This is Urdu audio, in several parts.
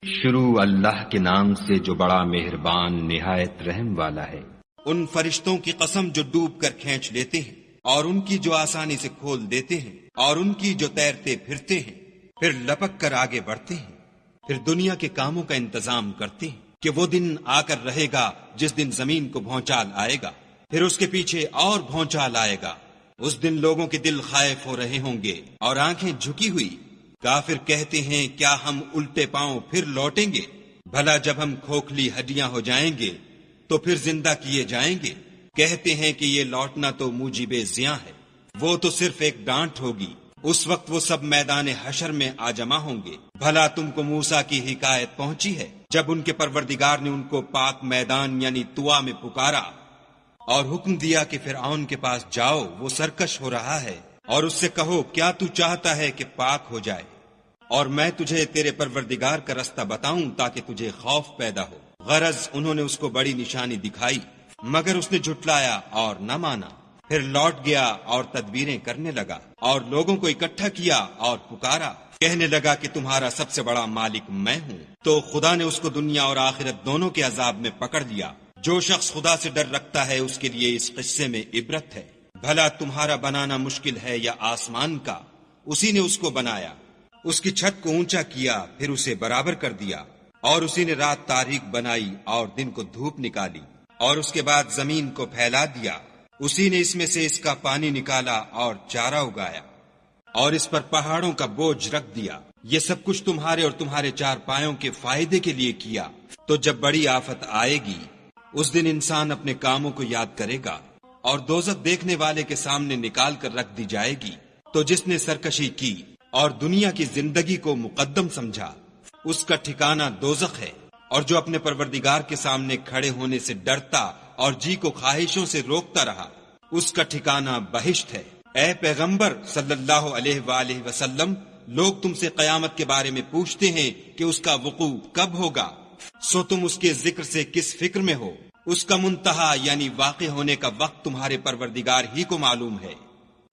شروع اللہ کے نام سے جو بڑا مہربان نہایت رحم والا ہے۔ ان فرشتوں کی قسم جو ڈوب کر کھینچ لیتے ہیں، اور ان کی جو آسانی سے کھول دیتے ہیں، اور ان کی جو تیرتے پھرتے ہیں، پھر لپک کر آگے بڑھتے ہیں، پھر دنیا کے کاموں کا انتظام کرتے ہیں کہ وہ دن آ کر رہے گا جس دن زمین کو بھونچال آئے گا، پھر اس کے پیچھے اور بھونچال آئے گا۔ اس دن لوگوں کے دل خائف ہو رہے ہوں گے اور آنکھیں جھکی ہوئی۔ کافر کہتے ہیں کیا ہم الٹے پاؤں پھر لوٹیں گے؟ بھلا جب ہم کھوکھلی ہڈیاں ہو جائیں گے تو پھر زندہ کیے جائیں گے؟ کہتے ہیں کہ یہ لوٹنا تو موجب زیاں ہے، وہ تو صرف ایک ڈانٹ ہوگی۔ اس وقت وہ سب میدان حشر میں آ جمع ہوں گے۔ بھلا تم کو موسیٰ کی حکایت پہنچی ہے جب ان کے پروردگار نے ان کو پاک میدان یعنی طوا میں پکارا اور حکم دیا کہ فرعون کے پاس جاؤ، وہ سرکش ہو رہا ہے، اور اس سے کہو کیا تو چاہتا ہے کہ پاک ہو جائے اور میں تجھے تیرے پروردگار کا رستہ بتاؤں تاکہ تجھے خوف پیدا ہو۔ غرض انہوں نے اس کو بڑی نشانی دکھائی مگر اس نے جھٹلایا اور نہ مانا۔ پھر لوٹ گیا اور تدبیریں کرنے لگا اور لوگوں کو اکٹھا کیا اور پکارا، کہنے لگا کہ تمہارا سب سے بڑا مالک میں ہوں۔ تو خدا نے اس کو دنیا اور آخرت دونوں کے عذاب میں پکڑ لیا۔ جو شخص خدا سے ڈر رکھتا ہے اس کے لیے اس قصے میں عبرت ہے۔ بھلا تمہارا بنانا مشکل ہے یا آسمان کا؟ اسی نے اس کو بنایا، اس کی چھت کو اونچا کیا، پھر اسے برابر کر دیا، اور اسی نے رات تاریک بنائی اور دن کو دھوپ نکالی، اور اس کے بعد زمین کو پھیلا دیا۔ اسی نے اس میں سے اس کا پانی نکالا اور چارہ اگایا، اور اس پر پہاڑوں کا بوجھ رکھ دیا۔ یہ سب کچھ تمہارے اور تمہارے چار پایوں کے فائدے کے لیے کیا۔ تو جب بڑی آفت آئے گی اس دن انسان اپنے کاموں کو یاد کرے گا اور دوزخ دیکھنے والے کے سامنے نکال کر رکھ دی جائے گی۔ تو جس نے سرکشی کی اور دنیا کی زندگی کو مقدم سمجھا اس کا ٹھکانہ دوزخ ہے، اور جو اپنے پروردگار کے سامنے کھڑے ہونے سے ڈرتا اور جی کو خواہشوں سے روکتا رہا اس کا ٹھکانہ بہشت ہے۔ اے پیغمبر صلی اللہ علیہ وآلہ وسلم، لوگ تم سے قیامت کے بارے میں پوچھتے ہیں کہ اس کا وقوع کب ہوگا، سو تم اس کے ذکر سے کس فکر میں ہو؟ اس کا منتہا یعنی واقع ہونے کا وقت تمہارے پروردگار ہی کو معلوم ہے۔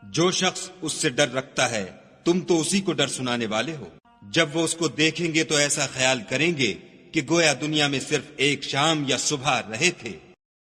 جو شخص اس سے ڈر رکھتا ہے تم تو اسی کو ڈر سنانے والے ہو۔ جب وہ اس کو دیکھیں گے تو ایسا خیال کریں گے کہ گویا دنیا میں صرف ایک شام یا صبح رہے تھے۔